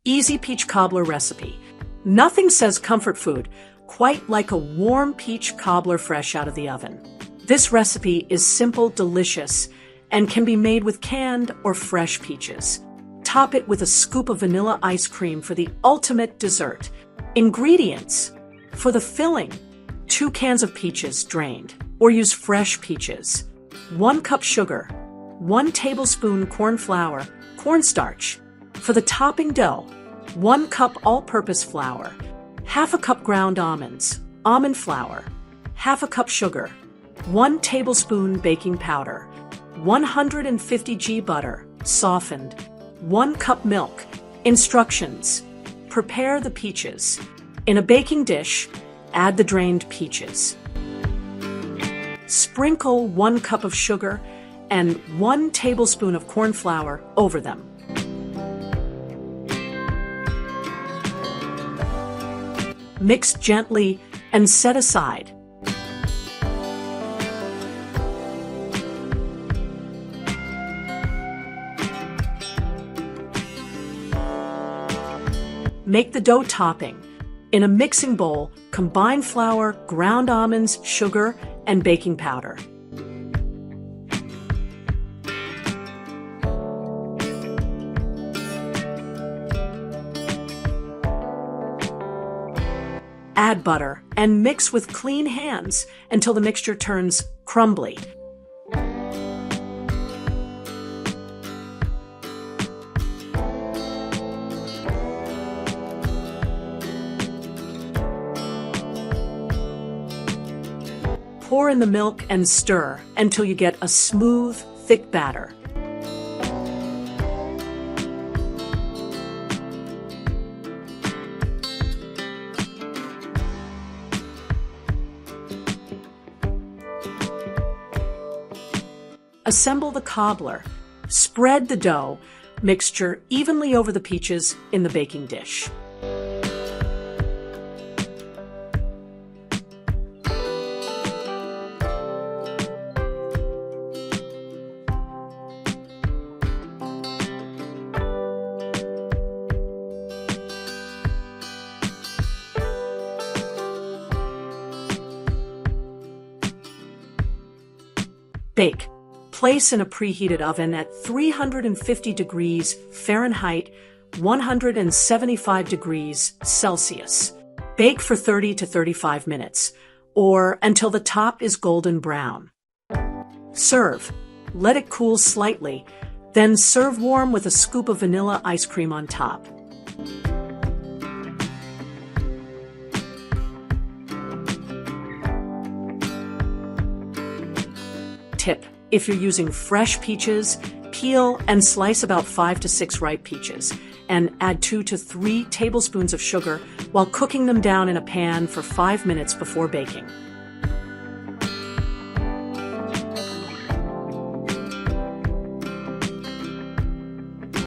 Easy peach cobbler recipe. Nothing says comfort food quite like a warm peach cobbler fresh out of the oven. This recipe is simple, delicious, and can be made with canned or fresh peaches. Top it with a scoop of vanilla ice cream for the ultimate dessert. Ingredients. For the filling, 2 cans of peaches drained, or use fresh peaches. 1 cup sugar. 1 tablespoon corn flour, cornstarch. For the topping dough, 1 cup all-purpose flour, ½ cup ground almonds, almond flour, ½ cup sugar, 1 tablespoon baking powder, 150 g butter, softened, 1 cup milk. Instructions. Prepare the peaches. In a baking dish, add the drained peaches. Sprinkle 1 cup of sugar and 1 tablespoon of corn flour over them. Mix gently and set aside. Make the dough topping. In a mixing bowl, combine flour, ground almonds, sugar, and baking powder. Add butter and mix with clean hands until the mixture turns crumbly. Pour in the milk and stir until you get a smooth, thick batter. Assemble the cobbler. Spread the dough mixture evenly over the peaches in the baking dish. Bake. Place in a preheated oven at 350 degrees Fahrenheit, 175 degrees Celsius. Bake for 30 to 35 minutes, or until the top is golden brown. Serve. Let it cool slightly, then serve warm with a scoop of vanilla ice cream on top. Tip. If you're using fresh peaches, peel and slice about 5 to 6 ripe peaches and add 2 to 3 tablespoons of sugar while cooking them down in a pan for 5 minutes before baking.